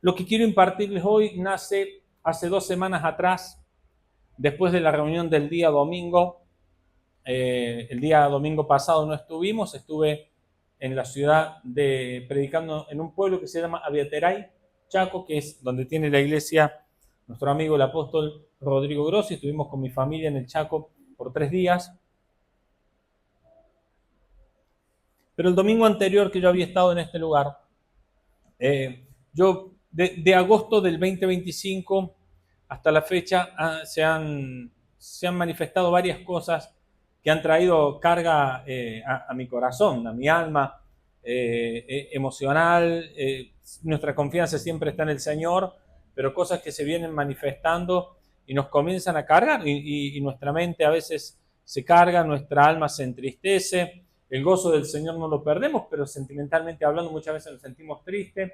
Lo que quiero impartirles hoy nace hace 2 semanas atrás, después de la reunión del día domingo. El día domingo pasado no estuvimos, estuve en la ciudad predicando en un pueblo que se llama Abiateray, Chaco, que es donde tiene la iglesia nuestro amigo el apóstol Rodrigo Grossi. Estuvimos con mi familia en el Chaco por 3 días. Pero el domingo anterior que yo había estado en este lugar, yo de agosto del 2025 hasta la fecha se han manifestado varias cosas que han traído carga a mi corazón, a mi alma emocional. Nuestra confianza siempre está en el Señor, pero cosas que se vienen manifestando y nos comienzan a cargar y nuestra mente a veces se carga, nuestra alma se entristece. El gozo del Señor no lo perdemos, pero sentimentalmente hablando muchas veces nos sentimos tristes.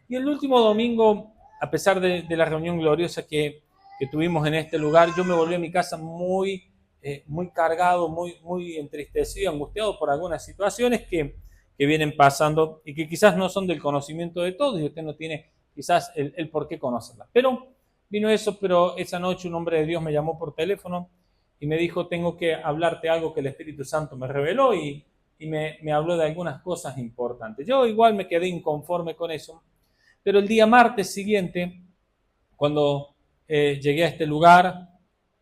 Y el último domingo, a pesar de la reunión gloriosa que tuvimos en este lugar, yo me volví a mi casa muy cargado, muy entristecido, angustiado por algunas situaciones que vienen pasando y que quizás no son del conocimiento de todos y usted no tiene quizás el por qué conocerlas. Pero vino eso, pero esa noche un hombre de Dios me llamó por teléfono y me dijo, tengo que hablarte algo que el Espíritu Santo me reveló y me habló de algunas cosas importantes. Yo igual me quedé inconforme con eso, pero el día martes siguiente, cuando llegué a este lugar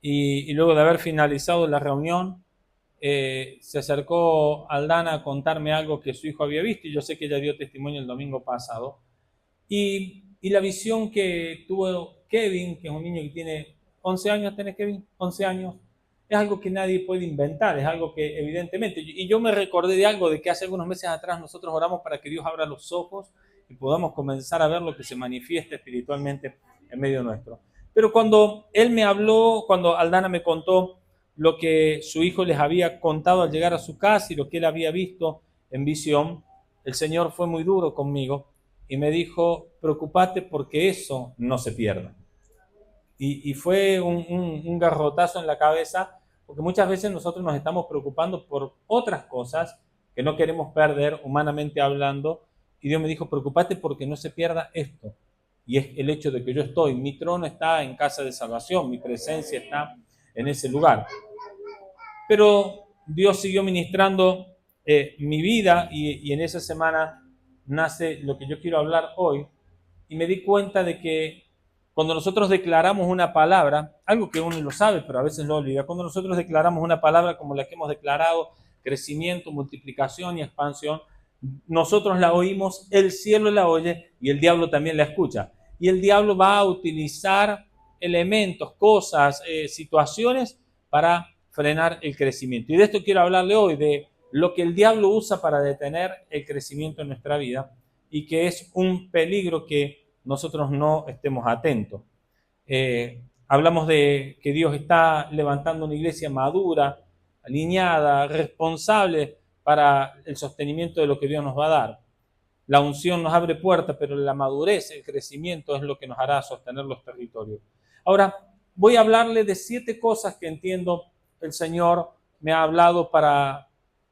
y luego de haber finalizado la reunión, se acercó Aldana a contarme algo que su hijo había visto y yo sé que ella dio testimonio el domingo pasado. Y la visión que tuvo Kevin, que es un niño que tiene 11 años, ¿tenés Kevin? 11 años. Es algo que nadie puede inventar, es algo que evidentemente, y yo me recordé de algo de que hace algunos meses atrás nosotros oramos para que Dios abra los ojos y podamos comenzar a ver lo que se manifiesta espiritualmente en medio nuestro. Pero cuando él me habló, cuando Aldana me contó lo que su hijo les había contado al llegar a su casa y lo que él había visto en visión, el Señor fue muy duro conmigo y me dijo, preocupate porque eso no se pierda. Y fue un garrotazo en la cabeza, porque muchas veces nosotros nos estamos preocupando por otras cosas que no queremos perder, humanamente hablando, y Dios me dijo, preocupate porque no se pierda esto. Y es el hecho de que yo estoy, mi trono está en casa de salvación, mi presencia está en ese lugar. Pero Dios siguió ministrando mi vida y en esa semana nace lo que yo quiero hablar hoy y me di cuenta de que cuando nosotros declaramos una palabra, algo que uno lo sabe pero a veces lo olvida, cuando nosotros declaramos una palabra como la que hemos declarado, crecimiento, multiplicación y expansión, nosotros la oímos, el cielo la oye y el diablo también la escucha. Y el diablo va a utilizar elementos, cosas, situaciones para frenar el crecimiento. Y de esto quiero hablarle hoy, de lo que el diablo usa para detener el crecimiento en nuestra vida y que es un peligro que nosotros no estemos atentos. Hablamos de que Dios está levantando una iglesia madura, alineada, responsable para el sostenimiento de lo que Dios nos va a dar. La unción nos abre puertas, pero la madurez, el crecimiento es lo que nos hará sostener los territorios. Ahora, voy a hablarle de 7 cosas que entiendo el Señor me ha hablado para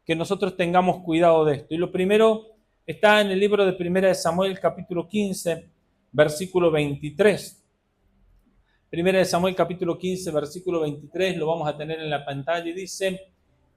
que nosotros tengamos cuidado de esto. Y lo primero está en el libro de Primera de Samuel, capítulo 15, versículo 23. Primera de Samuel, capítulo 15, versículo 23, lo vamos a tener en la pantalla y dice,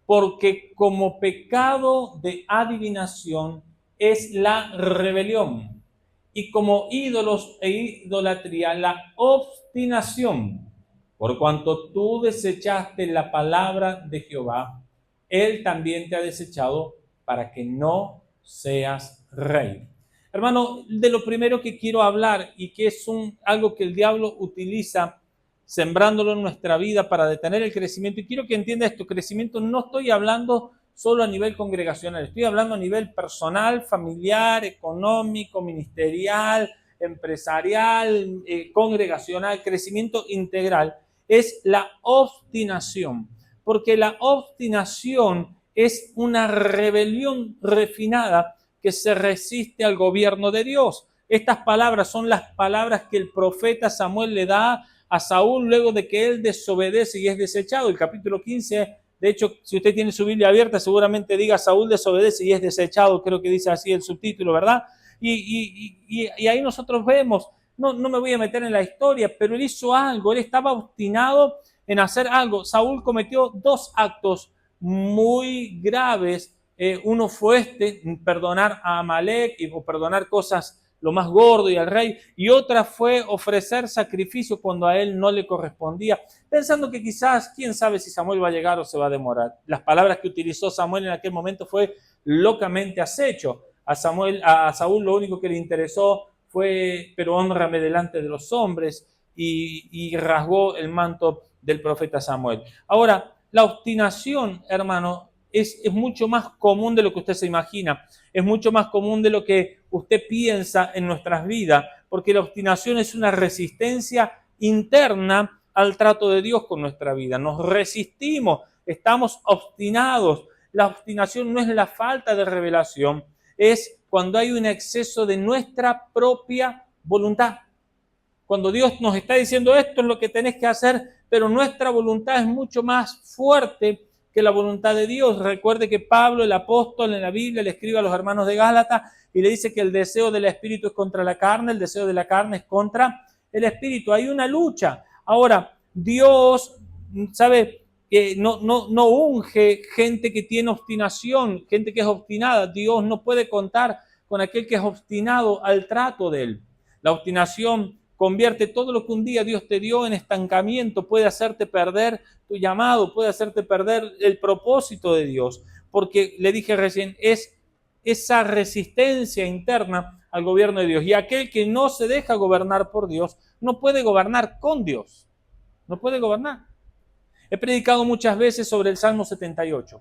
porque como pecado de adivinación es la rebelión y como ídolos e idolatría la obstinación. Por cuanto tú desechaste la palabra de Jehová, él también te ha desechado para que no seas rey. Hermano, de lo primero que quiero hablar y que es algo que el diablo utiliza sembrándolo en nuestra vida para detener el crecimiento, y quiero que entienda esto, crecimiento no estoy hablando solo a nivel congregacional, estoy hablando a nivel personal, familiar, económico, ministerial, empresarial, congregacional, crecimiento integral, es la obstinación, porque la obstinación es una rebelión refinada que se resiste al gobierno de Dios. Estas palabras son las palabras que el profeta Samuel le da a Saúl luego de que él desobedece y es desechado. El capítulo 15, de hecho, si usted tiene su Biblia abierta, seguramente diga Saúl desobedece y es desechado, creo que dice así el subtítulo, ¿verdad? Y ahí nosotros vemos no me voy a meter en la historia, pero él hizo algo, él estaba obstinado en hacer algo. Saúl cometió 2 actos muy graves. Uno fue perdonar a Amalek o perdonar cosas lo más gordo y al rey, y otra fue ofrecer sacrificio cuando a él no le correspondía, pensando que quizás, quién sabe si Samuel va a llegar o se va a demorar. Las palabras que utilizó Samuel en aquel momento fue locamente has hecho. A Saúl lo único que le interesó fue, pero hónrame delante de los hombres, y rasgó el manto del profeta Samuel. Ahora, la obstinación, hermano, es mucho más común de lo que usted se imagina, es mucho más común de lo que usted piensa en nuestras vidas, porque la obstinación es una resistencia interna al trato de Dios con nuestra vida. Nos resistimos, estamos obstinados. La obstinación no es la falta de revelación, es cuando hay un exceso de nuestra propia voluntad. Cuando Dios nos está diciendo esto es lo que tenés que hacer, pero nuestra voluntad es mucho más fuerte que la voluntad de Dios. Recuerde que Pablo, el apóstol, en la Biblia le escribe a los hermanos de Gálatas y le dice que el deseo del espíritu es contra la carne, el deseo de la carne es contra el espíritu. Hay una lucha. Ahora, Dios, ¿sabe? Que no unge gente que tiene obstinación, gente que es obstinada. Dios no puede contar con aquel que es obstinado al trato de él. La obstinación convierte todo lo que un día Dios te dio en estancamiento, puede hacerte perder tu llamado, puede hacerte perder el propósito de Dios, porque le dije recién, es esa resistencia interna al gobierno de Dios. Y aquel que no se deja gobernar por Dios, no puede gobernar con Dios, no puede gobernar. He predicado muchas veces sobre el Salmo 78.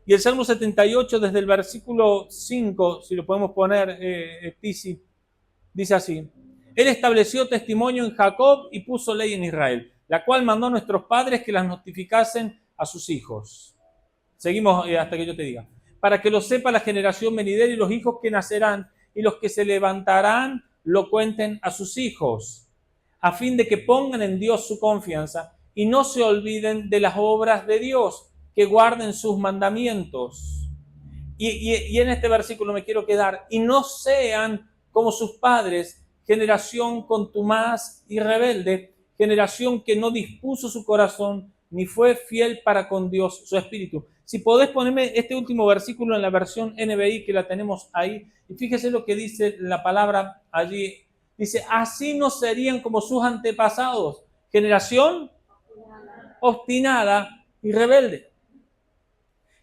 Y el Salmo 78, desde el versículo 5, si lo podemos poner, Tizi, dice así: Él estableció testimonio en Jacob y puso ley en Israel, la cual mandó a nuestros padres que las notificasen a sus hijos. Seguimos hasta que yo te diga. Para que lo sepa la generación venidera y los hijos que nacerán y los que se levantarán lo cuenten a sus hijos, a fin de que pongan en Dios su confianza y no se olviden de las obras de Dios, que guarden sus mandamientos. Y en este versículo me quiero quedar, y no sean como sus padres, generación contumaz y rebelde, generación que no dispuso su corazón ni fue fiel para con Dios, su espíritu. Si podés ponerme este último versículo en la versión NBI, que la tenemos ahí, y fíjese lo que dice la palabra allí. Dice, así no serían como sus antepasados, generación obstinada y rebelde.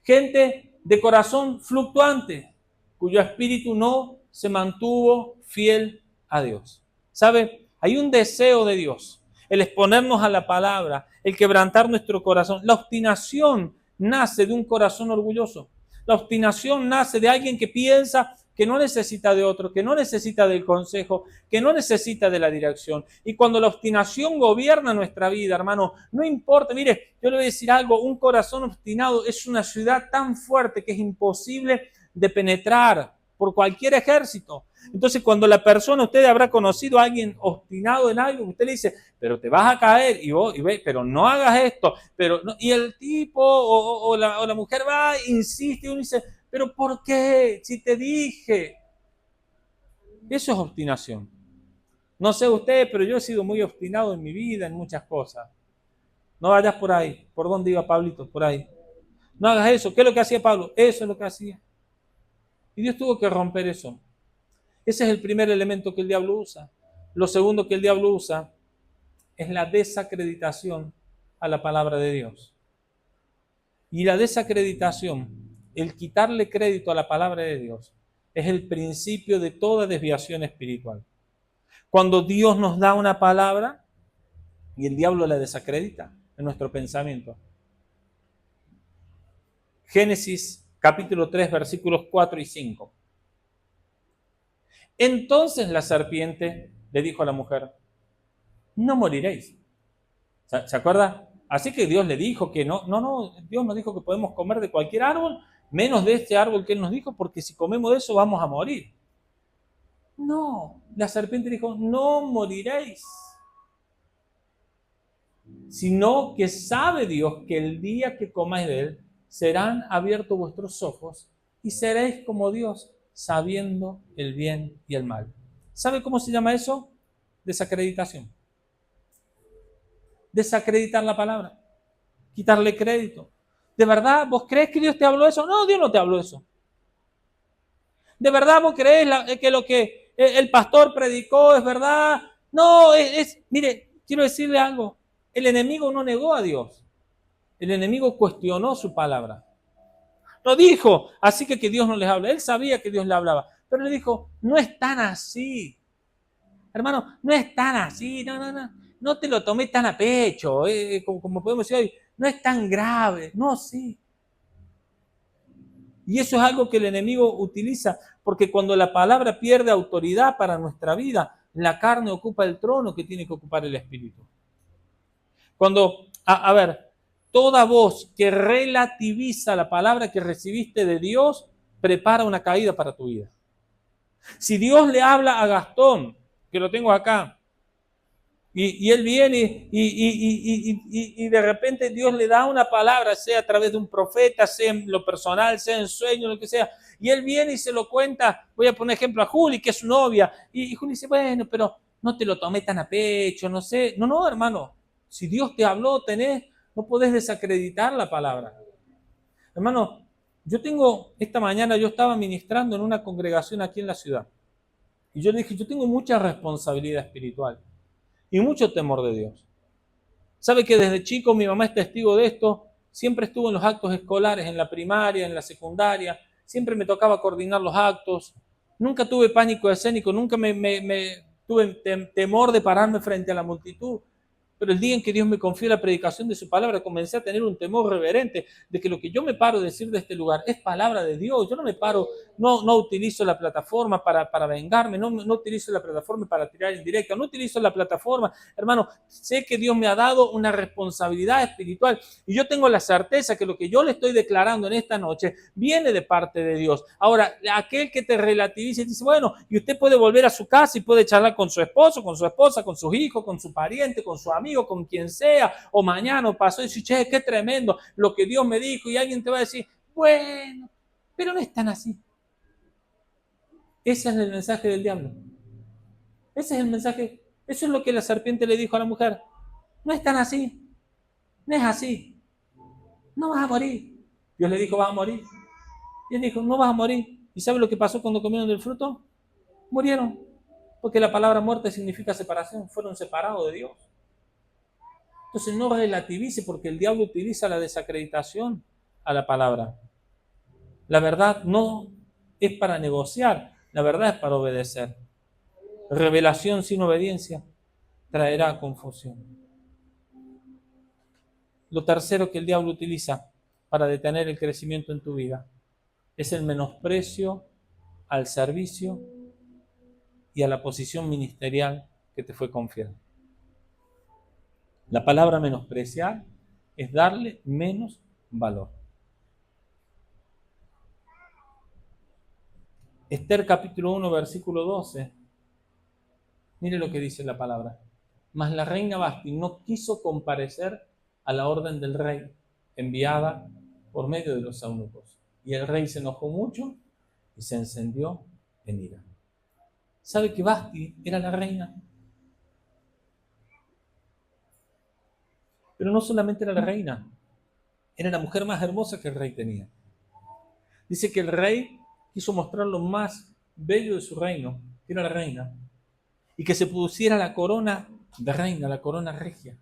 Gente de corazón fluctuante, cuyo espíritu no se mantuvo fiel a Dios. ¿Sabe? Hay un deseo de Dios, el exponernos a la palabra, el quebrantar nuestro corazón. La obstinación nace de un corazón orgulloso. La obstinación nace de alguien que piensa que no necesita de otro, que no necesita del consejo, que no necesita de la dirección. Y cuando la obstinación gobierna nuestra vida, hermano, no importa, mire, yo le voy a decir algo, un corazón obstinado es una ciudad tan fuerte que es imposible de penetrar por cualquier ejército. Entonces, cuando la persona, usted habrá conocido a alguien obstinado en algo, usted le dice, pero te vas a caer, y ve, pero no hagas esto, pero no, y el tipo o la mujer va, insiste, y uno dice, pero ¿por qué? Si te dije. Eso es obstinación. No sé usted, pero yo he sido muy obstinado en mi vida, en muchas cosas. No vayas por ahí. ¿Por dónde iba Pablito? Por ahí. No hagas eso. ¿Qué es lo que hacía Pablo? Eso es lo que hacía. Y Dios tuvo que romper eso. Ese es el primer elemento que el diablo usa. Lo segundo que el diablo usa es la desacreditación a la palabra de Dios. Y la desacreditación, el quitarle crédito a la palabra de Dios, es el principio de toda desviación espiritual. Cuando Dios nos da una palabra y el diablo la desacredita en nuestro pensamiento. Génesis capítulo 3, versículos 4 y 5. Entonces la serpiente le dijo a la mujer, no moriréis. ¿Se acuerda? Así que Dios le dijo que no, Dios nos dijo que podemos comer de cualquier árbol, menos de este árbol que Él nos dijo, porque si comemos de eso vamos a morir. No, la serpiente dijo, no moriréis, sino que sabe Dios que el día que comáis de Él, serán abiertos vuestros ojos y seréis como Dios, sabiendo el bien y el mal. ¿Sabe cómo se llama eso? Desacreditación. Desacreditar la palabra. Quitarle crédito. ¿De verdad vos crees que Dios te habló eso? No, Dios no te habló eso. ¿De verdad vos crees que lo que el pastor predicó es verdad? No, mire, quiero decirle algo. El enemigo no negó a Dios. El enemigo cuestionó su palabra. No dijo, así que Dios no les habla. Él sabía que Dios le hablaba. Pero le dijo, no es tan así. Hermano, no es tan así. No. No te lo tomé tan a pecho. Como podemos decir hoy, no es tan grave. No, sí. Y eso es algo que el enemigo utiliza, porque cuando la palabra pierde autoridad para nuestra vida, la carne ocupa el trono que tiene que ocupar el espíritu. Cuando, a ver, toda voz que relativiza la palabra que recibiste de Dios, prepara una caída para tu vida. Si Dios le habla a Gastón, que lo tengo acá, y él viene y de repente Dios le da una palabra, sea a través de un profeta, sea en lo personal, sea en sueño, lo que sea, y él viene y se lo cuenta, voy a poner ejemplo a Juli, que es su novia, y Juli dice, bueno, pero no te lo tomé tan a pecho, no sé. No, hermano, si Dios te habló, no podés desacreditar la palabra. Hermano, esta mañana yo estaba ministrando en una congregación aquí en la ciudad, y yo le dije, yo tengo mucha responsabilidad espiritual y mucho temor de Dios. ¿Sabe que desde chico mi mamá es testigo de esto? Siempre estuvo en los actos escolares, en la primaria, en la secundaria, siempre me tocaba coordinar los actos, nunca tuve pánico escénico, nunca tuve temor de pararme frente a la multitud. Pero el día en que Dios me confió la predicación de su palabra, comencé a tener un temor reverente de que lo que yo me paro a decir de este lugar es palabra de Dios. Yo no me paro, no utilizo la plataforma para vengarme, no utilizo la plataforma para tirar en directo, no utilizo la plataforma. Hermano, sé que Dios me ha dado una responsabilidad espiritual y yo tengo la certeza que lo que yo le estoy declarando en esta noche viene de parte de Dios. Ahora, aquel que te relativiza y dice, bueno, y usted puede volver a su casa y puede charlar con su esposo, con su esposa, con sus hijos, con su pariente, con su amigo, con quien sea, o mañana o pasó y dice, che, qué tremendo lo que Dios me dijo, y alguien te va a decir, bueno, pero no es tan así. Ese es el mensaje del diablo. Ese es el mensaje. Eso es lo que la serpiente le dijo a la mujer. No es tan así. No es así. No vas a morir. Dios le dijo, vas a morir. Y él dijo, no vas a morir. ¿Y sabe lo que pasó cuando comieron del fruto? Murieron. Porque la palabra muerte significa separación. Fueron separados de Dios. Entonces no relativice, porque el diablo utiliza la desacreditación a la palabra. La verdad no es para negociar, la verdad es para obedecer. Revelación sin obediencia traerá confusión. Lo tercero que el diablo utiliza para detener el crecimiento en tu vida es el menosprecio al servicio y a la posición ministerial que te fue confiada. La palabra menospreciar es darle menos valor. Esther capítulo 1, versículo 12. Mire lo que dice la palabra. Mas la reina Vasti no quiso comparecer a la orden del rey enviada por medio de los eunucos. Y el rey se enojó mucho y se encendió en ira. ¿Sabe que Vasti era la reina? Pero no solamente era la reina, era la mujer más hermosa que el rey tenía. Dice que el rey quiso mostrar lo más bello de su reino, que era la reina, y que se pusiera la corona de reina, la corona regia.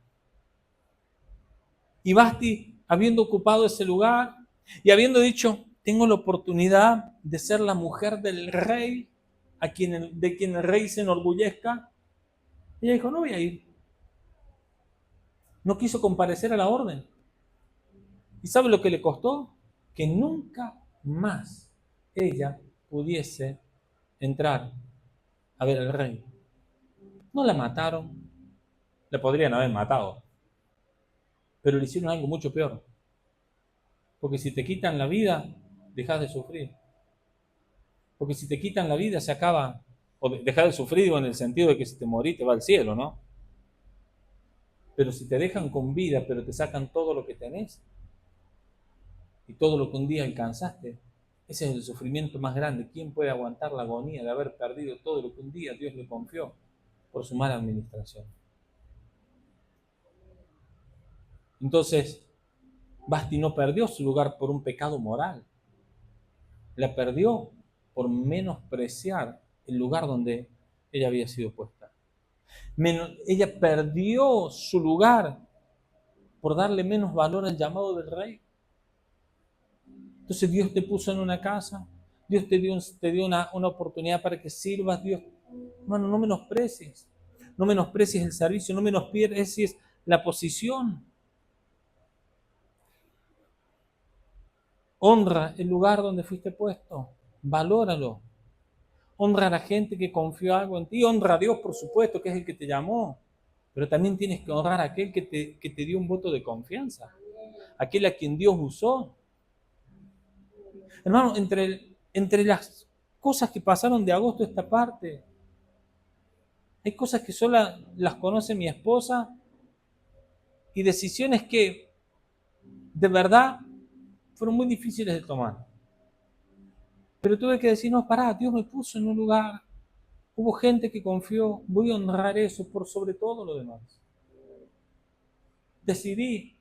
Y Vasti, habiendo ocupado ese lugar y habiendo dicho, tengo la oportunidad de ser la mujer del rey, de quien el rey se enorgullezca, ella dijo, no voy a ir. No quiso comparecer a la orden. ¿Y sabe lo que le costó? Que nunca más ella pudiese entrar a ver al rey. No la mataron, la podrían haber matado, pero le hicieron algo mucho peor. Porque si te quitan la vida, dejas de sufrir. Porque si te quitan la vida, se acaba, o dejas de sufrir, digo, en el sentido de que si te morís te va al cielo, ¿no? Pero si te dejan con vida, pero te sacan todo lo que tenés y todo lo que un día alcanzaste, Ese es el sufrimiento más grande. ¿Quién puede aguantar la agonía de haber perdido todo lo que un día Dios le confió por su mala administración? Entonces, Vasti no perdió su lugar por un pecado moral. La perdió por menospreciar el lugar donde ella había sido puesta. Ella perdió su lugar por darle menos valor al llamado del rey. Entonces Dios te puso en una casa, Dios te dio una oportunidad para que sirvas. Dios, hermano, no menosprecies el servicio, no menosprecies la posición. Honra el lugar donde fuiste puesto, valóralo. Honra a la gente que confió algo en ti, honra a Dios, por supuesto, que es el que te llamó, pero también tienes que honrar a aquel que te dio un voto de confianza, aquel a quien Dios usó. Hermano, entre las cosas que pasaron de agosto a esta parte, hay cosas que solo las conoce mi esposa y decisiones que de verdad fueron muy difíciles de tomar. Pero tuve que decir, no, pará, Dios me puso en un lugar, hubo gente que confió, voy a honrar eso por sobre todo lo demás. Decidí.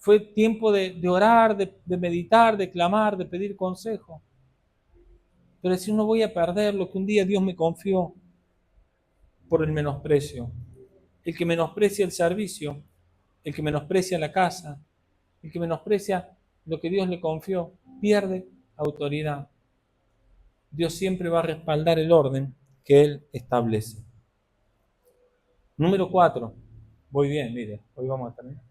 Fue tiempo de orar, de meditar, de clamar, de pedir consejo. Pero decir, no voy a perder lo que un día Dios me confió por el menosprecio. El que menosprecia el servicio, el que menosprecia la casa, el que menosprecia lo que Dios le confió, pierde autoridad. Dios siempre va a respaldar el orden que Él establece. Número 4. Voy bien, mire, hoy vamos a terminar.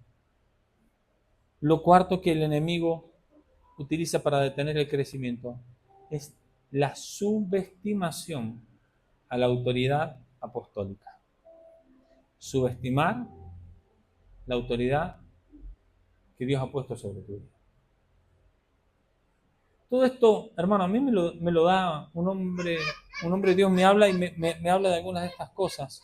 Lo cuarto que el enemigo utiliza para detener el crecimiento es la subestimación a la autoridad apostólica. Subestimar la autoridad que Dios ha puesto sobre tu vida. Todo esto, hermano, a mí me lo da un hombre, Dios me habla y me habla de algunas de estas cosas.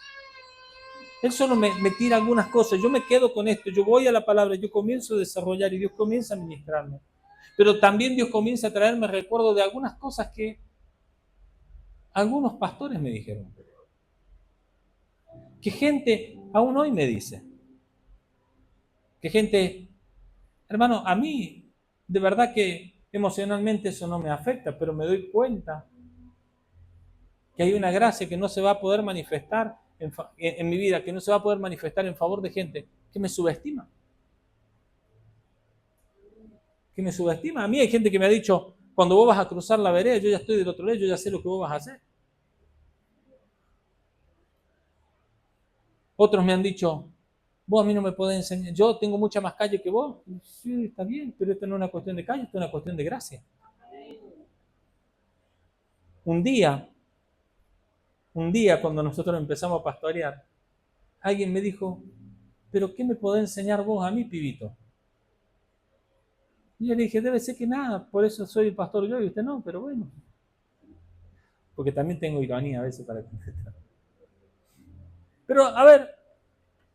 Él solo me tira algunas cosas, yo me quedo con esto, yo voy a la palabra, yo comienzo a desarrollar y Dios comienza a ministrarme. Pero también Dios comienza a traerme recuerdo de algunas cosas que algunos pastores me dijeron. Que gente aún hoy me dice. Que gente, hermano, a mí de verdad que emocionalmente eso no me afecta, pero me doy cuenta que hay una gracia que no se va a poder manifestar en mi vida, que no se va a poder manifestar en favor de gente que me subestima. Que me subestima. A mí hay gente que me ha dicho, cuando vos vas a cruzar la vereda, yo ya estoy del otro lado, yo ya sé lo que vos vas a hacer. Otros me han dicho, vos a mí no me podés enseñar, yo tengo mucha más calle que vos. Sí, está bien, pero esto no es una cuestión de calle, esto es una cuestión de gracia. Un día cuando nosotros empezamos a pastorear, alguien me dijo, ¿pero qué me podés enseñar vos a mí, pibito? Y yo le dije, debe ser que nada, por eso soy el pastor yo y usted no, pero bueno. Porque también tengo ironía a veces para contestar. Pero, a ver,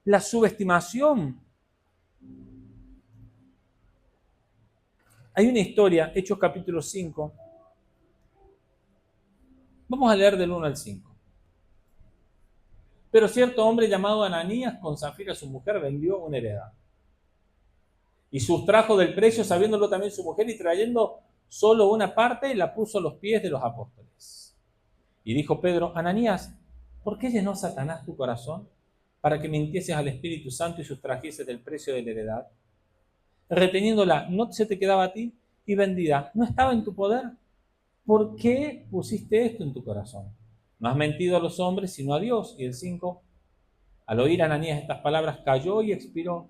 la subestimación. Hay una historia, Hechos capítulo 5. Vamos a leer del 1 al 5. Pero cierto hombre llamado Ananías, con Zafira su mujer, vendió una heredad. Y sustrajo del precio, sabiéndolo también su mujer, y trayendo solo una parte, la puso a los pies de los apóstoles. Y dijo Pedro, Ananías, ¿por qué llenó Satanás tu corazón para que mintieses al Espíritu Santo y sustrajeses del precio de la heredad? Reteniéndola, no se te quedaba a ti, y vendida, ¿no estaba en tu poder? ¿Por qué pusiste esto en tu corazón? No has mentido a los hombres, sino a Dios. Y el 5, al oír Ananías estas palabras, cayó y expiró,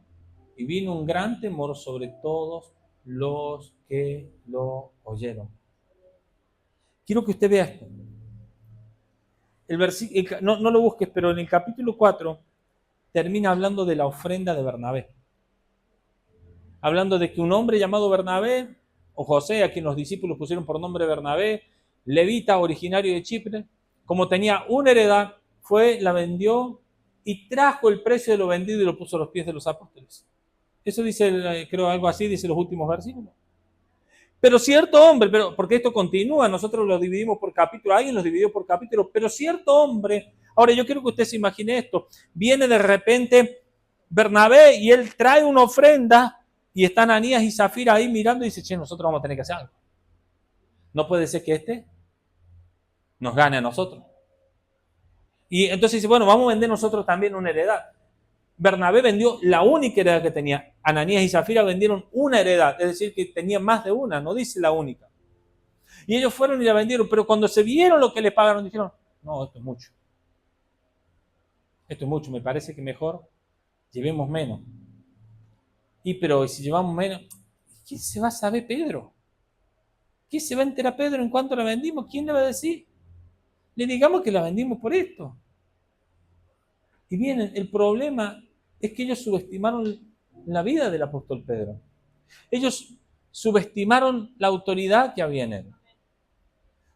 y vino un gran temor sobre todos los que lo oyeron. Quiero que usted vea esto. No lo busques, pero en el capítulo 4 termina hablando de la ofrenda de Bernabé. Hablando de que un hombre llamado Bernabé, o José, a quien los discípulos pusieron por nombre Bernabé, levita, originario de Chipre, como tenía una heredad, la vendió y trajo el precio de lo vendido y lo puso a los pies de los apóstoles. Eso dice, creo algo así, dice los últimos versículos. Pero cierto hombre, porque esto continúa, nosotros lo dividimos por capítulo, alguien los dividió por capítulo, pero cierto hombre, ahora yo quiero que usted se imagine esto, viene de repente Bernabé y él trae una ofrenda y están Ananías y Zafira ahí mirando y dice, che, nosotros vamos a tener que hacer algo. No puede ser que este nos gane a nosotros. Y entonces dice, bueno, vamos a vender nosotros también una heredad. Bernabé vendió la única heredad que tenía. Ananías y Zafira vendieron una heredad, es decir, que tenía más de una, no dice la única. Y ellos fueron y la vendieron, pero cuando se vieron lo que les pagaron, dijeron, no, esto es mucho. Esto es mucho, me parece que mejor llevemos menos. Pero si llevamos menos, ¿qué se va a saber Pedro? ¿Qué se va a enterar Pedro en cuanto la vendimos? ¿Quién le va a decir? Le digamos que la vendimos por esto. Y bien, el problema es que ellos subestimaron la vida del apóstol Pedro. Ellos subestimaron la autoridad que había en él.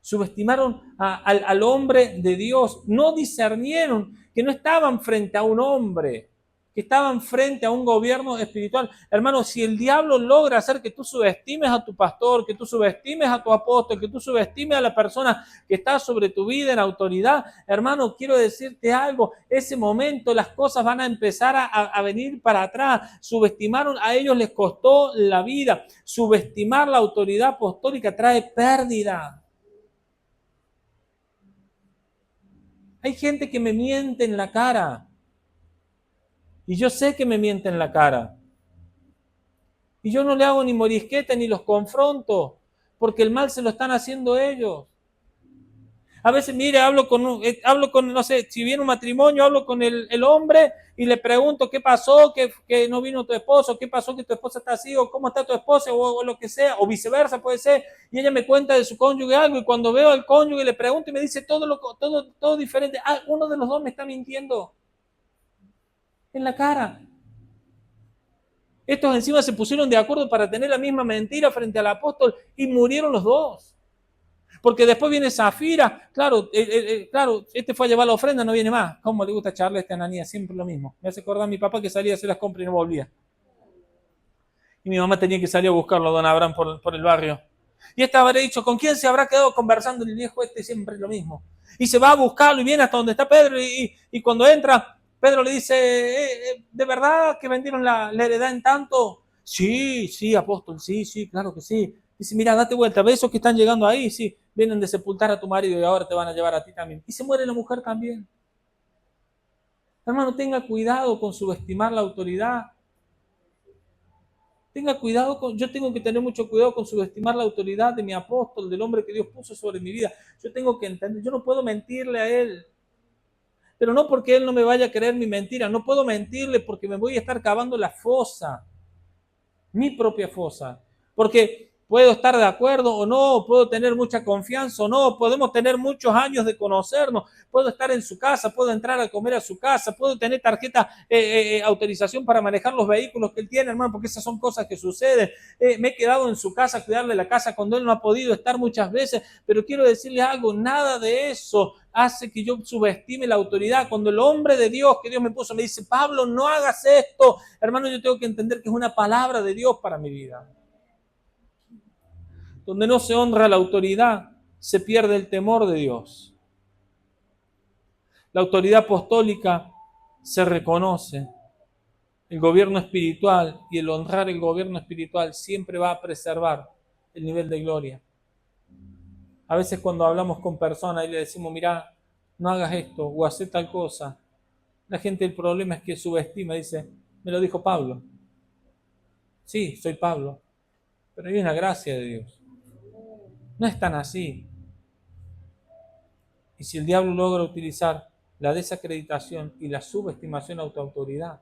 Subestimaron al hombre de Dios. No discernieron que no estaban frente a un hombre, que estaban frente a un gobierno espiritual. Hermano, si el diablo logra hacer que tú subestimes a tu pastor, que tú subestimes a tu apóstol, que tú subestimes a la persona que está sobre tu vida en autoridad, hermano, quiero decirte algo, ese momento las cosas van a empezar a venir para atrás. Subestimaron, a ellos les costó la vida. Subestimar la autoridad apostólica trae pérdida. Hay gente que me miente en la cara. Y yo sé que me mienten en la cara. Y yo no le hago ni morisqueta ni los confronto, porque el mal se lo están haciendo ellos. A veces, mire, hablo con, no sé, si viene un matrimonio, hablo con el hombre y le pregunto qué pasó, que no vino tu esposo, qué pasó que tu esposa está así, o cómo está tu esposa, o lo que sea, o viceversa puede ser. Y ella me cuenta de su cónyuge algo, y cuando veo al cónyuge le pregunto y me dice todo diferente. Ah, uno de los dos me está mintiendo en la cara. Estos encima se pusieron de acuerdo para tener la misma mentira frente al apóstol y murieron los dos. Porque después viene Zafira, claro, este fue a llevar la ofrenda, no viene más. ¿Cómo le gusta echarle a esta Ananías? Siempre lo mismo. Me hace acordar a mi papá que salía a hacer las compras y no volvía. Y mi mamá tenía que salir a buscarlo a don Abraham por el barrio. Y esta habrá dicho, ¿con quién se habrá quedado conversando el viejo este? Siempre lo mismo. Y se va a buscarlo y viene hasta donde está Pedro y cuando entra, Pedro le dice, ¿de verdad que vendieron la heredad en tanto? Sí, apóstol, sí, claro que sí. Dice, mira, date vuelta, ¿ves esos que están llegando ahí? Sí, vienen de sepultar a tu marido y ahora te van a llevar a ti también. Y se muere la mujer también. Hermano, tenga cuidado con subestimar la autoridad. Tenga cuidado, yo tengo que tener mucho cuidado con subestimar la autoridad de mi apóstol, del hombre que Dios puso sobre mi vida. Yo tengo que entender, yo no puedo mentirle a él. Pero no porque él no me vaya a creer mi mentira, no puedo mentirle porque me voy a estar cavando la fosa, mi propia fosa. Porque puedo estar de acuerdo o no, puedo tener mucha confianza o no, podemos tener muchos años de conocernos, puedo estar en su casa, puedo entrar a comer a su casa, puedo tener tarjeta, autorización para manejar los vehículos que él tiene, hermano, porque esas son cosas que suceden. Me he quedado en su casa a cuidarle la casa cuando él no ha podido estar muchas veces, pero quiero decirle algo, nada de eso hace que yo subestime la autoridad. Cuando el hombre de Dios que Dios me puso me dice, Pablo, no hagas esto, hermano, yo tengo que entender que es una palabra de Dios para mi vida. Donde no se honra la autoridad, se pierde el temor de Dios. La autoridad apostólica se reconoce. El gobierno espiritual y el honrar el gobierno espiritual siempre va a preservar el nivel de gloria. A veces cuando hablamos con personas y le decimos, mira, no hagas esto o haz tal cosa, la gente, el problema es que subestima, dice, me lo dijo Pablo. Sí, soy Pablo, pero hay una gracia de Dios. No es tan así. Y si el diablo logra utilizar la desacreditación y la subestimación a tu autoridad,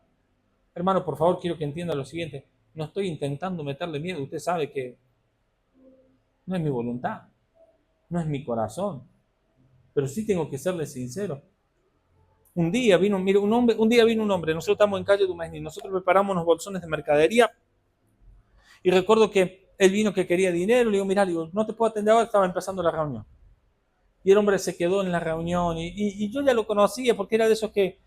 hermano, por favor, quiero que entienda lo siguiente. No estoy intentando meterle miedo. Usted sabe que no es mi voluntad, no es mi corazón. Pero sí tengo que serle sincero. Un día vino un hombre, nosotros estamos en calle Dumasní, nosotros preparamos unos bolsones de mercadería y recuerdo que él vino que quería dinero, le digo, mira, no te puedo atender ahora, estaba empezando la reunión. Y el hombre se quedó en la reunión y yo ya lo conocía porque era de esos que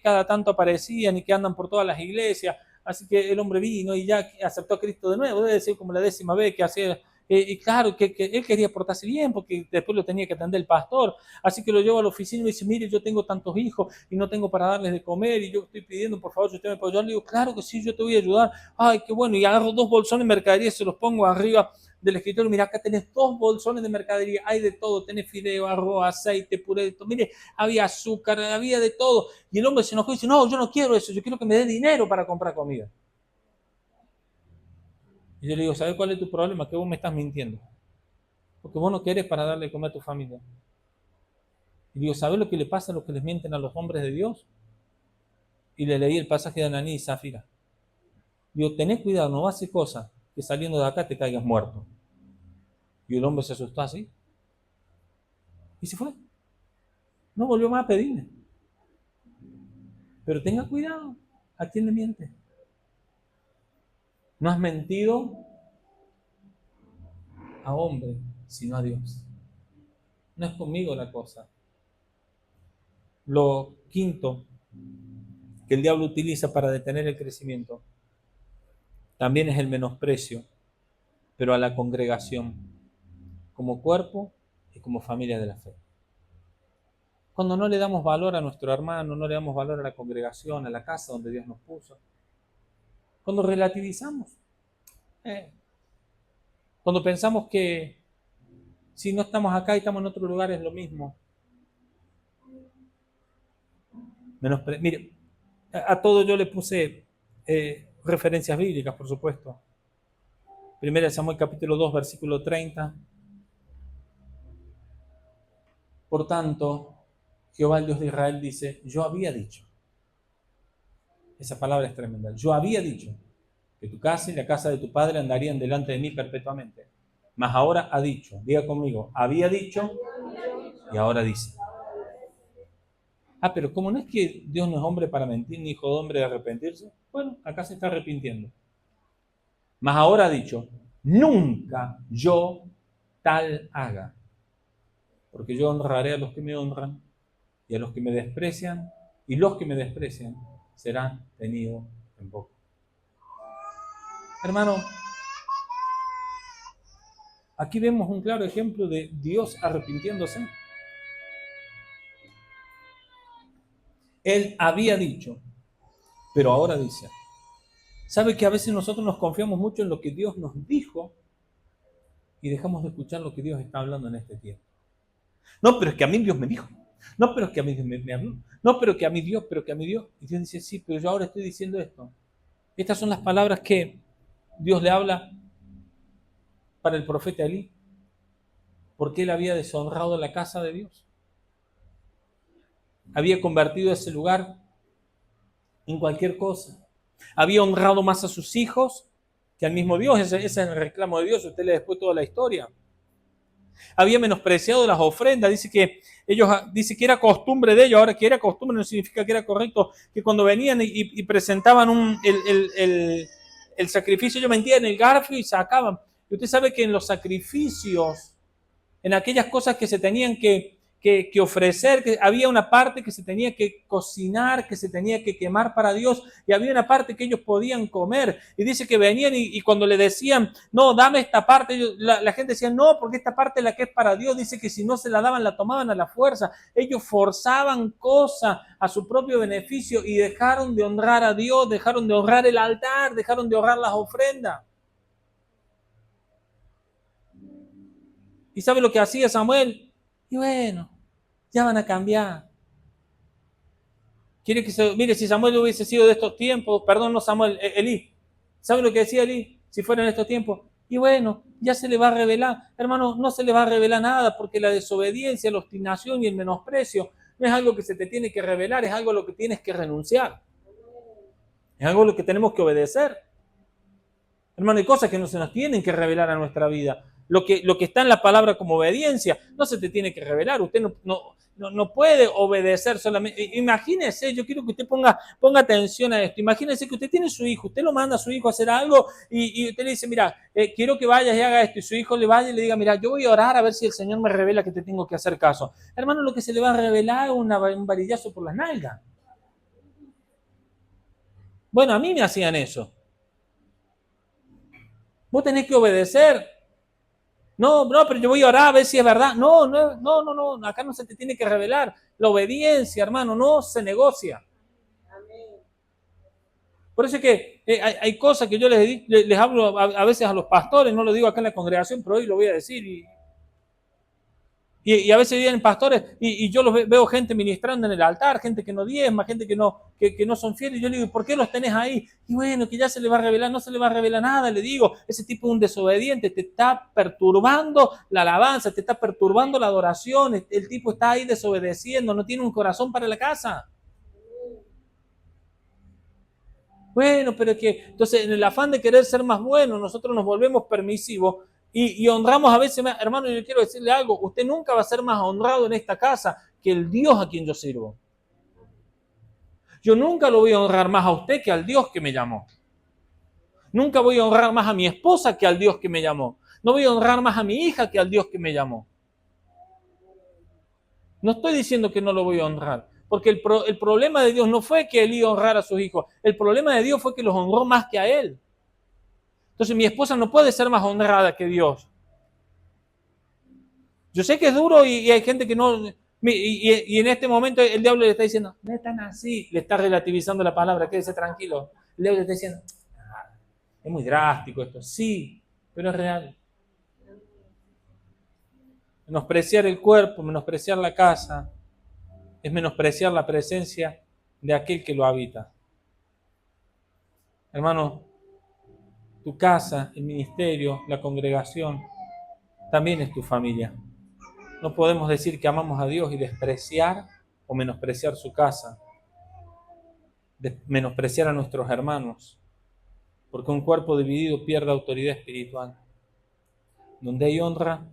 cada tanto aparecían y que andan por todas las iglesias. Así que el hombre vino y ya aceptó a Cristo de nuevo, debe decir como la 10ª vez que hacía Y claro, que él quería portarse bien porque después lo tenía que atender el pastor. Así que lo llevo a la oficina y me dice, mire, yo tengo tantos hijos y no tengo para darles de comer y yo estoy pidiendo, por favor, si usted me puede ayudar. Le digo, claro que sí, yo te voy a ayudar. Ay, qué bueno. Y agarro 2 bolsones de mercadería y se los pongo arriba del escritorio. Mira, acá tenés 2 bolsones de mercadería. Hay de todo. Tenés fideo, arroz, aceite, puré de todo. Mire, había azúcar, había de todo. Y el hombre se enojó y dice, no, yo no quiero eso. Yo quiero que me dé dinero para comprar comida. Y yo le digo, ¿sabes cuál es tu problema? Que vos me estás mintiendo. Porque vos no querés para darle de comer a tu familia. Y digo, ¿sabes lo que le pasa a los que les mienten a los hombres de Dios? Y le leí el pasaje de Ananí y Zafira. Digo, tenés cuidado, no haces cosas que saliendo de acá te caigas muerto. Y el hombre se asustó así. Y se fue. No volvió más a pedirme. Pero tenga cuidado, ¿a quién le miente? No has mentido a hombre, sino a Dios. No es conmigo la cosa. Lo quinto que el diablo utiliza para detener el crecimiento también es el menosprecio, pero a la congregación, como cuerpo y como familia de la fe. Cuando no le damos valor a nuestro hermano, no le damos valor a la congregación, a la casa donde Dios nos puso. Cuando relativizamos. Cuando pensamos que si no estamos acá y estamos en otro lugar es lo mismo. Mire, a todo yo le puse referencias bíblicas, por supuesto. 1 Samuel capítulo 2, versículo 30. Por tanto, Jehová el Dios de Israel dice, yo había dicho. Esa palabra es tremenda. Yo había dicho que tu casa y la casa de tu padre andarían delante de mí perpetuamente. Mas ahora ha dicho, diga conmigo, había dicho y ahora dice. Pero como no es que Dios no es hombre para mentir, ni hijo de hombre de arrepentirse, bueno, acá se está arrepintiendo. Mas ahora ha dicho, nunca yo tal haga, porque yo honraré a los que me honran y a los que me desprecian, y los que me desprecian serán tenidos en poco. Hermano, aquí vemos un claro ejemplo de Dios arrepintiéndose. Él había dicho, pero ahora dice. ¿Sabe que a veces nosotros nos confiamos mucho en lo que Dios nos dijo y dejamos de escuchar lo que Dios está hablando en este tiempo? No, pero es que a mí Dios me dijo. No, pero es que a mí Dios me habló. No, pero que a mí Dios, pero que a mí Dios. Y Dios dice, sí, pero yo ahora estoy diciendo esto. Estas son las palabras que Dios le habla para el profeta Elí, porque él había deshonrado la casa de Dios. Había convertido ese lugar en cualquier cosa. Había honrado más a sus hijos que al mismo Dios. Ese es el reclamo de Dios. Usted lee después toda la historia. Había menospreciado las ofrendas. Dice que era costumbre de ellos. Ahora, que era costumbre no significa que era correcto. Que cuando venían y presentaban el sacrificio, ellos metían el garfio y sacaban. Y usted sabe que en los sacrificios, en aquellas cosas que se tenían que ofrecer, que había una parte que se tenía que cocinar, que se tenía que quemar para Dios, y había una parte que ellos podían comer. Y dice que venían y cuando le decían, no, dame esta parte, la gente decía, no, porque esta parte es la que es para Dios. Dice que si no se la daban, la tomaban a la fuerza. Ellos forzaban cosas a su propio beneficio y dejaron de honrar a Dios, dejaron de honrar el altar, dejaron de honrar las ofrendas. ¿Y sabe lo que hacía Samuel? Y bueno, ya van a cambiar. Mire, si Samuel hubiese sido de estos tiempos, perdón, no Samuel, Elí. ¿Sabe lo que decía Elí? Si fuera en estos tiempos. Y bueno, ya se le va a revelar. Hermano, no se le va a revelar nada porque la desobediencia, la obstinación y el menosprecio no es algo que se te tiene que revelar, es algo a lo que tienes que renunciar. Es algo a lo que tenemos que obedecer. Hermano, hay cosas que no se nos tienen que revelar a nuestra vida. Lo que está en la palabra como obediencia no se te tiene que revelar. Usted no puede obedecer solamente. Imagínese, yo quiero que usted ponga atención a esto. Imagínese que usted tiene su hijo, usted lo manda a su hijo a hacer algo y usted le dice, mira, quiero que vayas y haga esto. Y su hijo le vaya y le diga, mira, yo voy a orar a ver si el Señor me revela que te tengo que hacer caso. Hermano, lo que se le va a revelar es un varillazo por las nalgas. Bueno, a mí me hacían eso. Vos tenés que obedecer. No, no, pero yo voy a orar a ver si es verdad. No, no, no, no, no, acá no se te tiene que revelar. La obediencia, hermano, no se negocia. Por eso es que hay cosas que yo les hablo a veces a los pastores, no lo digo acá en la congregación, pero hoy lo voy a decir. Y a veces vienen pastores y yo veo gente ministrando en el altar, gente que no diezma, gente que no son fieles. Y yo le digo, ¿por qué los tenés ahí? Y bueno, que ya se le va a revelar, no se le va a revelar nada. Le digo, ese tipo es un desobediente, te está perturbando la alabanza, te está perturbando la adoración. El tipo está ahí desobedeciendo, no tiene un corazón para la casa. Bueno, pero es que, entonces, en el afán de querer ser más bueno, nosotros nos volvemos permisivos y honramos a veces más. Hermano, yo quiero decirle algo, usted nunca va a ser más honrado en esta casa que el Dios a quien yo sirvo. Yo nunca lo voy a honrar más a usted que al Dios que me llamó. Nunca voy a honrar más a mi esposa que al Dios que me llamó. No voy a honrar más a mi hija que al Dios que me llamó. No estoy diciendo que no lo voy a honrar, porque el problema de Dios no fue que él iba a honrar a sus hijos. El problema de Dios fue que los honró más que a él. Entonces mi esposa no puede ser más honrada que Dios. Yo sé que es duro y hay gente que no... Y en este momento el diablo le está diciendo, no es tan así, le está relativizando la palabra, quédese tranquilo. El diablo le está diciendo, es muy drástico esto. Sí, pero es real. Menospreciar el cuerpo, menospreciar la casa, es menospreciar la presencia de aquel que lo habita. Hermano, tu casa, el ministerio, la congregación, también es tu familia. No podemos decir que amamos a Dios y despreciar o menospreciar su casa, menospreciar a nuestros hermanos, porque un cuerpo dividido pierde autoridad espiritual. Donde hay honra,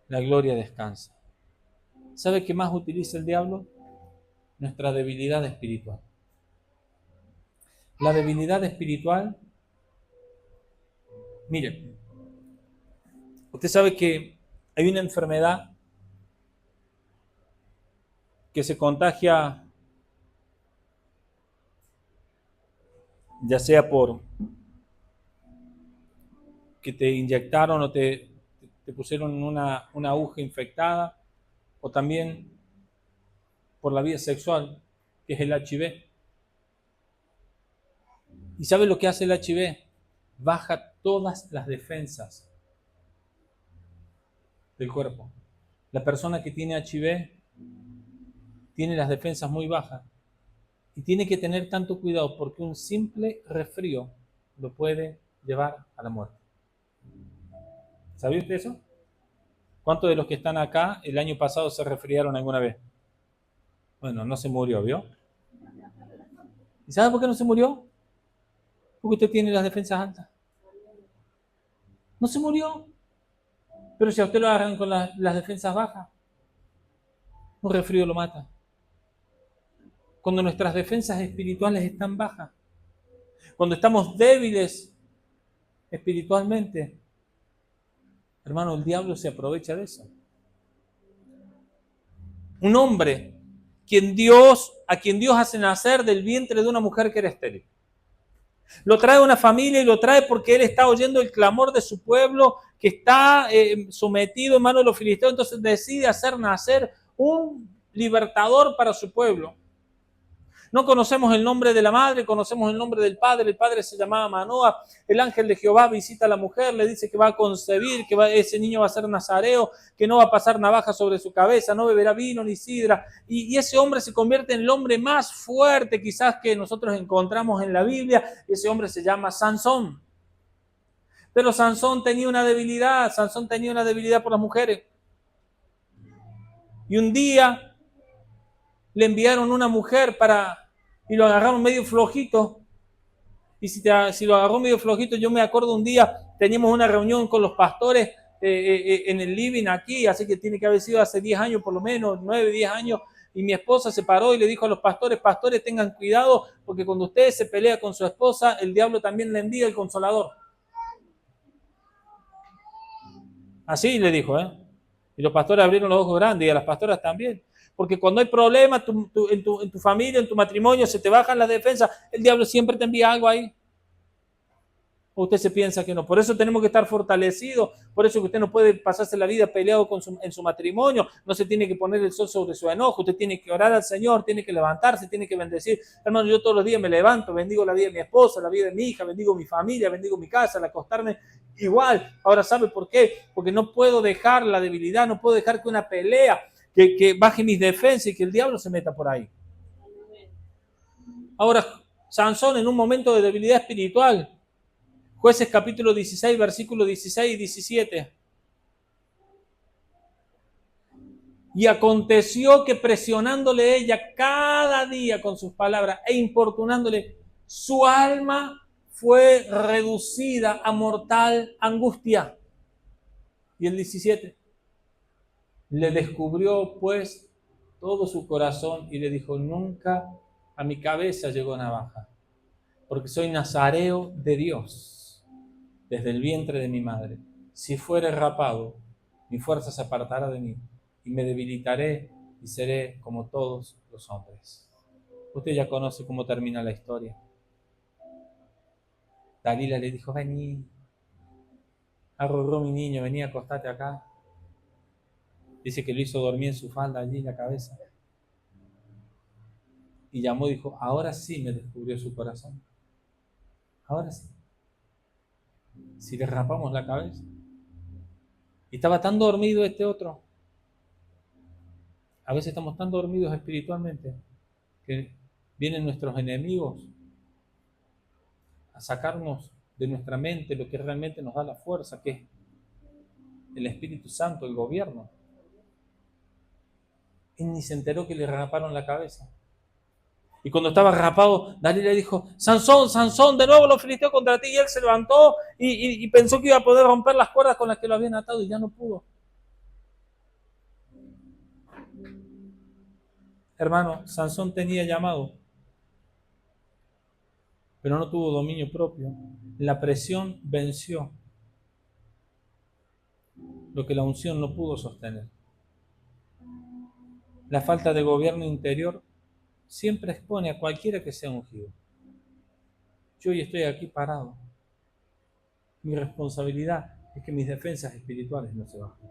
la gloria descansa. ¿Sabe qué más utiliza el diablo? Nuestra debilidad espiritual. La debilidad espiritual, mire, usted sabe que hay una enfermedad que se contagia ya sea por que te inyectaron o te pusieron una aguja infectada, o también por la vía sexual, que es el HIV. ¿Y sabe lo que hace el HIV? Baja todas las defensas del cuerpo. La persona que tiene HIV tiene las defensas muy bajas y tiene que tener tanto cuidado porque un simple resfrío lo puede llevar a la muerte. ¿Sabía usted eso? ¿Cuántos de los que están acá el año pasado se resfriaron alguna vez? Bueno, no se murió, ¿vio? ¿Y sabe por qué no se murió? Porque usted tiene las defensas altas. No se murió. Pero si a usted lo agarran con las defensas bajas, un resfrío lo mata. Cuando nuestras defensas espirituales están bajas, cuando estamos débiles espiritualmente, hermano, el diablo se aprovecha de eso. Un hombre a quien Dios hace nacer del vientre de una mujer que era estéril. Lo trae a una familia y lo trae porque él está oyendo el clamor de su pueblo que está sometido en manos de los filisteos. Entonces decide hacer nacer un libertador para su pueblo. No conocemos el nombre de la madre, conocemos el nombre del padre. El padre se llamaba Manoa. El ángel de Jehová visita a la mujer, le dice que va a concebir, que ese niño va a ser nazareo, que no va a pasar navaja sobre su cabeza, no beberá vino ni sidra. Y ese hombre se convierte en el hombre más fuerte quizás que nosotros encontramos en la Biblia. Ese hombre se llama Sansón. Pero Sansón tenía una debilidad por las mujeres. Y un día le enviaron una mujer y lo agarraron medio flojito. Y si lo agarró medio flojito, yo me acuerdo un día, teníamos una reunión con los pastores en el living aquí, así que tiene que haber sido hace 10 años por lo menos, 9, 10 años, y mi esposa se paró y le dijo a los pastores, pastores, tengan cuidado, porque cuando ustedes se pelean con su esposa, el diablo también le envía el consolador. Así le dijo, Y los pastores abrieron los ojos grandes y a las pastoras también. Porque cuando hay problemas en tu familia, en tu matrimonio, se te bajan las defensas, el diablo siempre te envía algo ahí. ¿O usted se piensa que no? Por eso tenemos que estar fortalecidos, por eso que usted no puede pasarse la vida peleado en su matrimonio, no se tiene que poner el sol sobre su enojo, usted tiene que orar al Señor, tiene que levantarse, tiene que bendecir. Hermano, yo todos los días me levanto, bendigo la vida de mi esposa, la vida de mi hija, bendigo mi familia, bendigo mi casa, al acostarme igual. Ahora, ¿sabe por qué? Porque no puedo dejar la debilidad, no puedo dejar que una pelea, que baje mis defensas y que el diablo se meta por ahí. Ahora, Sansón en un momento de debilidad espiritual, Jueces capítulo 16, versículos 16 y 17. Y aconteció que presionándole ella cada día con sus palabras e importunándole, su alma fue reducida a mortal angustia. Y el 17. Le descubrió pues todo su corazón y le dijo, nunca a mi cabeza llegó navaja, porque soy nazareo de Dios desde el vientre de mi madre. Si fuere rapado, mi fuerza se apartará de mí y me debilitaré y seré como todos los hombres. Usted ya conoce cómo termina la historia. Dalila le dijo, vení, arrurró mi niño, vení, acostate acá. Dice que lo hizo dormir en su falda allí en la cabeza. Y llamó y dijo, ahora sí me descubrió su corazón. Ahora sí. Si le rapamos la cabeza. Y estaba tan dormido este otro. A veces estamos tan dormidos espiritualmente que vienen nuestros enemigos a sacarnos de nuestra mente lo que realmente nos da la fuerza, que es el Espíritu Santo, el gobierno. Él ni se enteró que le raparon la cabeza. Y cuando estaba rapado, Dalila le dijo, Sansón, Sansón, de nuevo los filisteos contra ti. Y él se levantó y pensó que iba a poder romper las cuerdas con las que lo habían atado y ya no pudo. Hermano, Sansón tenía llamado, pero no tuvo dominio propio. La presión venció lo que la unción no pudo sostener. La falta de gobierno interior siempre expone a cualquiera que sea ungido. Yo hoy estoy aquí parado. Mi responsabilidad es que mis defensas espirituales no se bajen.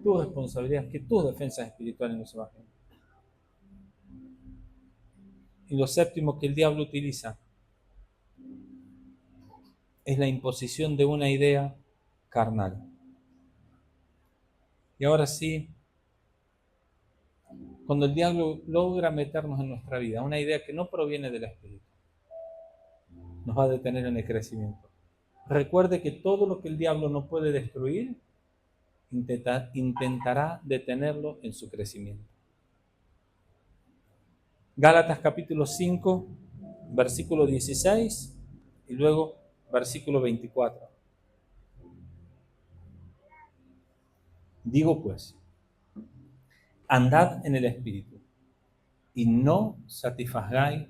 Tu responsabilidad es que tus defensas espirituales no se bajen. Y lo séptimo que el diablo utiliza es la imposición de una idea carnal. Y ahora sí, cuando el diablo logra meternos en nuestra vida una idea que no proviene del Espíritu, nos va a detener en el crecimiento. Recuerde que todo lo que el diablo no puede destruir, intentará detenerlo en su crecimiento. Gálatas capítulo 5, versículo 16 y luego versículo 24. Digo pues, andad en el Espíritu y no satisfagáis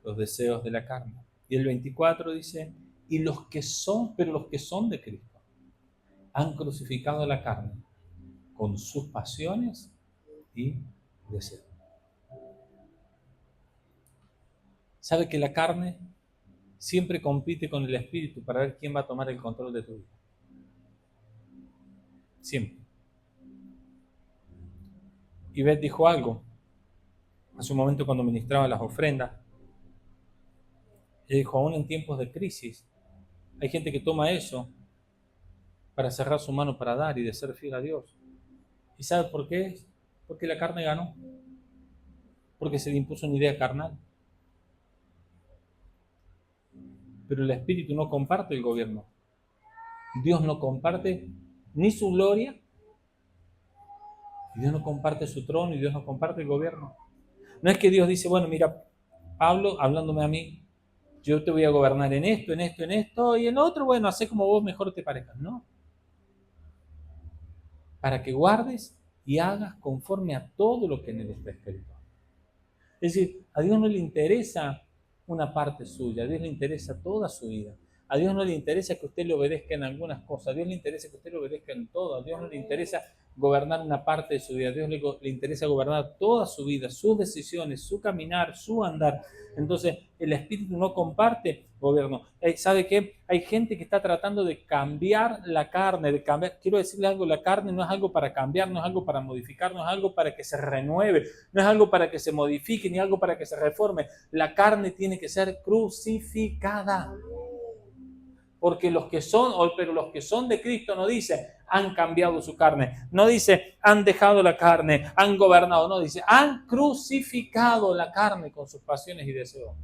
los deseos de la carne. Y el 24 dice, los que son de Cristo han crucificado la carne con sus pasiones y deseos. ¿Sabe que la carne siempre compite con el Espíritu para ver quién va a tomar el control de tu vida? Siempre. Y Beth dijo algo hace un momento cuando ministraba las ofrendas. Ella dijo, aún en tiempos de crisis, hay gente que toma eso para cerrar su mano para dar y de ser fiel a Dios. ¿Y sabe por qué? Porque la carne ganó. Porque se le impuso una idea carnal. Pero el Espíritu no comparte el gobierno. Dios no comparte ni su gloria, y Dios no comparte su trono, y Dios no comparte el gobierno. No es que Dios dice, bueno, mira, Pablo, hablándome a mí, yo te voy a gobernar en esto, en esto, en esto, y en lo otro, bueno, haz como vos mejor te parezca. No. Para que guardes y hagas conforme a todo lo que en él está escrito. Es decir, a Dios no le interesa una parte suya, a Dios le interesa toda su vida. A Dios no le interesa que usted le obedezca en algunas cosas, a Dios le interesa que usted le obedezca en todo, a Dios no le interesa gobernar una parte de su vida. A Dios le interesa gobernar toda su vida, sus decisiones, su caminar, su andar. Entonces, el Espíritu no comparte gobierno. ¿Sabe qué? Hay gente que está tratando de cambiar la carne, de cambiar. Quiero decirle algo, la carne no es algo para cambiar, no es algo para modificar, no es algo para que se renueve, no es algo para que se modifique, ni algo para que se reforme. La carne tiene que ser crucificada. Porque los que son de Cristo no dice han cambiado su carne, no dice han dejado la carne, han gobernado, no dice han crucificado la carne con sus pasiones y deseos.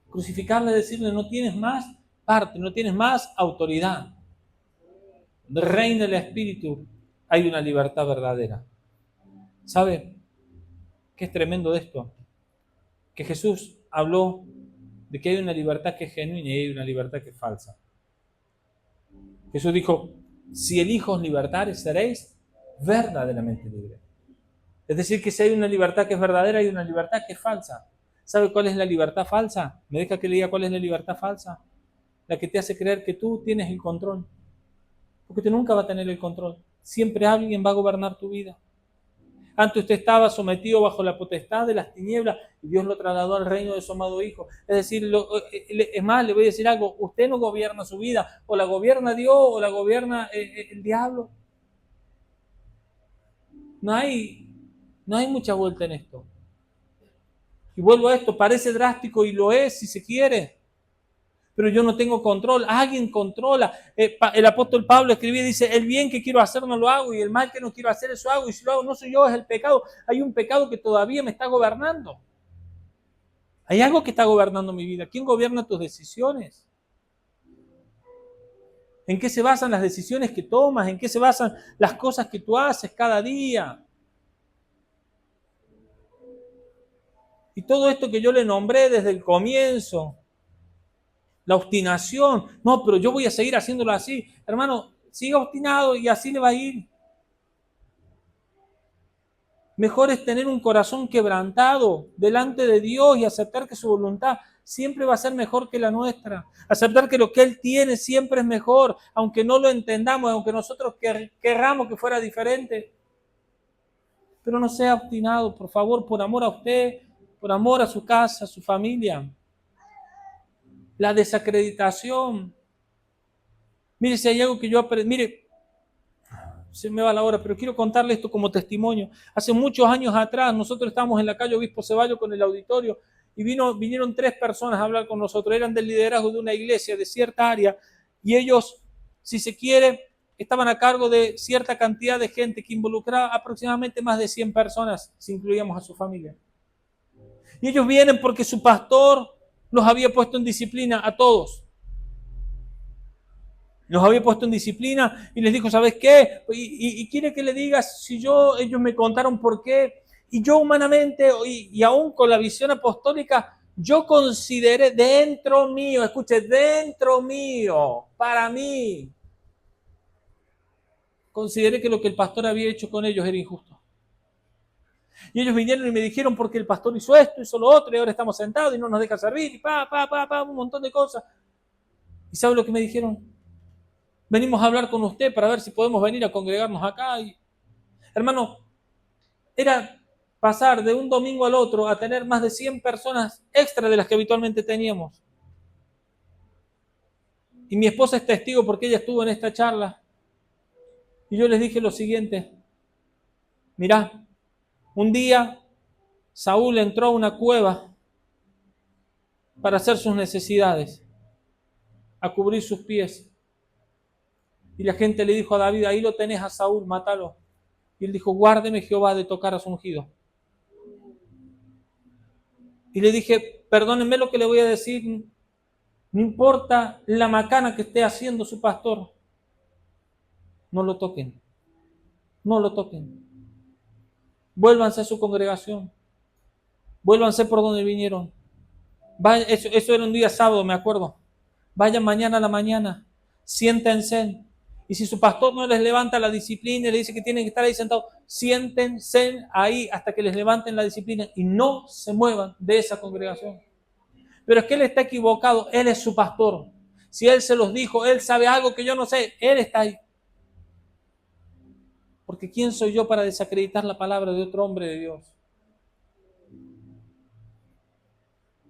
Crucificarle es decirle no tienes más parte, no tienes más autoridad. Reina el Espíritu, hay una libertad verdadera. ¿Sabe qué es tremendo de esto? Que Jesús habló de que hay una libertad que es genuina y hay una libertad que es falsa. Jesús dijo, si el Hijo os libertare, seréis verdaderamente libres. Es decir, que si hay una libertad que es verdadera, hay una libertad que es falsa. ¿Sabe cuál es la libertad falsa? ¿Me deja que le diga cuál es la libertad falsa? La que te hace creer que tú tienes el control. Porque tú nunca vas a tener el control. Siempre alguien va a gobernar tu vida. Antes usted estaba sometido bajo la potestad de las tinieblas y Dios lo trasladó al reino de su amado Hijo. Es decir, es más, le voy a decir algo, usted no gobierna su vida, o la gobierna Dios o la gobierna el diablo. No hay mucha vuelta en esto. Y vuelvo a esto, parece drástico y lo es si se quiere, pero yo no tengo control, alguien controla. El apóstol Pablo escribía y dice, el bien que quiero hacer no lo hago y el mal que no quiero hacer eso hago, y si lo hago no soy yo, es el pecado. Hay un pecado que todavía me está gobernando. Hay algo que está gobernando mi vida. ¿Quién gobierna tus decisiones? ¿En qué se basan las decisiones que tomas? ¿En qué se basan las cosas que tú haces cada día? Y todo esto que yo le nombré desde el comienzo, la obstinación, no, pero yo voy a seguir haciéndolo así. Hermano, siga obstinado y así le va a ir. Mejor es tener un corazón quebrantado delante de Dios y aceptar que su voluntad siempre va a ser mejor que la nuestra. Aceptar que lo que Él tiene siempre es mejor, aunque no lo entendamos, aunque nosotros querramos que fuera diferente. Pero no sea obstinado, por favor, por amor a usted, por amor a su casa, a su familia. La desacreditación. Mire, si hay algo que yo aprendí, mire, se me va la hora, pero quiero contarle esto como testimonio. Hace muchos años atrás, nosotros estábamos en la calle Obispo Ceballos con el auditorio y vinieron 3 personas a hablar con nosotros. Eran del liderazgo de una iglesia de cierta área y ellos, si se quiere, estaban a cargo de cierta cantidad de gente que involucraba aproximadamente más de 100 personas, si incluíamos a su familia. Y ellos vienen porque su pastor los había puesto en disciplina a todos. Los había puesto en disciplina y les dijo, ¿sabes qué? Y quiere que le digas, si ellos me contaron por qué, y yo humanamente, y aún con la visión apostólica, yo consideré dentro mío, escuche, dentro mío, para mí, consideré que lo que el pastor había hecho con ellos era injusto. Y ellos vinieron y me dijeron, porque el pastor hizo esto, hizo lo otro, y ahora estamos sentados y no nos deja servir, y un montón de cosas. ¿Y sabe lo que me dijeron? Venimos a hablar con usted para ver si podemos venir a congregarnos acá. Y, hermano, era pasar de un domingo al otro a tener más de 100 personas extra de las que habitualmente teníamos. Y mi esposa es testigo porque ella estuvo en esta charla. Y yo les dije lo siguiente. Mirá, un día Saúl entró a una cueva para hacer sus necesidades, a cubrir sus pies. Y la gente le dijo a David, ahí lo tenés a Saúl, mátalo. Y él dijo, guárdeme Jehová de tocar a su ungido. Y le dije, perdónenme lo que le voy a decir, no importa la macana que esté haciendo su pastor, no lo toquen, no lo toquen. Vuélvanse a su congregación, vuélvanse por donde vinieron. Eso era un día sábado, me acuerdo. Vayan mañana a la mañana, siéntense. Y si su pastor no les levanta la disciplina y le dice que tienen que estar ahí sentados, siéntense ahí hasta que les levanten la disciplina y no se muevan de esa congregación. Pero es que él está equivocado, él es su pastor. Si él se los dijo, él sabe algo que yo no sé, él está ahí. Porque ¿quién soy yo para desacreditar la palabra de otro hombre de Dios?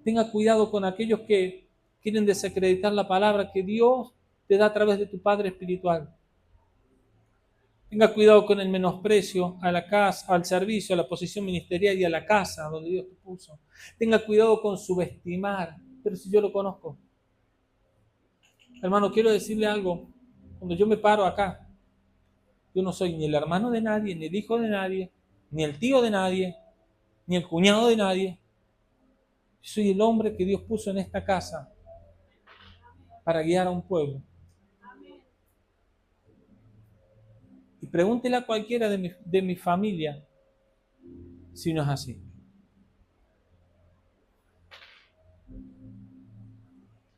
Tenga cuidado con aquellos que quieren desacreditar la palabra que Dios te da a través de tu Padre espiritual. Tenga cuidado con el menosprecio a la casa, al servicio, a la posición ministerial y a la casa donde Dios te puso. Tenga cuidado con subestimar. Pero si yo lo conozco. Hermano, quiero decirle algo. Cuando yo me paro acá, yo no soy ni el hermano de nadie, ni el hijo de nadie, ni el tío de nadie, ni el cuñado de nadie. Yo soy el hombre que Dios puso en esta casa para guiar a un pueblo. Y pregúntele a cualquiera de mi familia si no es así.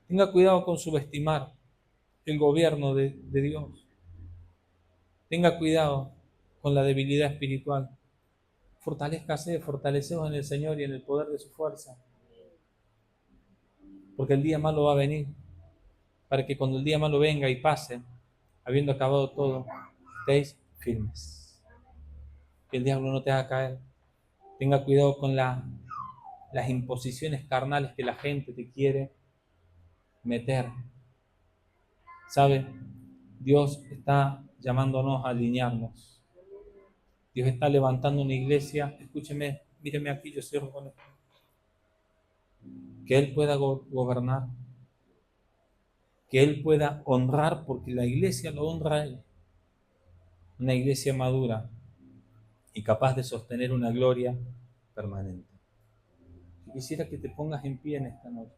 Tenga cuidado con subestimar el gobierno de Dios. Tenga cuidado con la debilidad espiritual. Fortalecemos en el Señor y en el poder de su fuerza. Porque el día malo va a venir. Para que cuando el día malo venga y pase, habiendo acabado todo, estéis firmes. Que el diablo no te haga caer. Tenga cuidado con las imposiciones carnales que la gente te quiere meter. ¿Sabe? Dios está llamándonos a alinearnos. Dios está levantando una iglesia. Escúcheme, míreme aquí, yo cierro con esto. Que Él pueda gobernar. Que Él pueda honrar, porque la iglesia lo honra a Él. Una iglesia madura y capaz de sostener una gloria permanente. Quisiera que te pongas en pie en esta noche.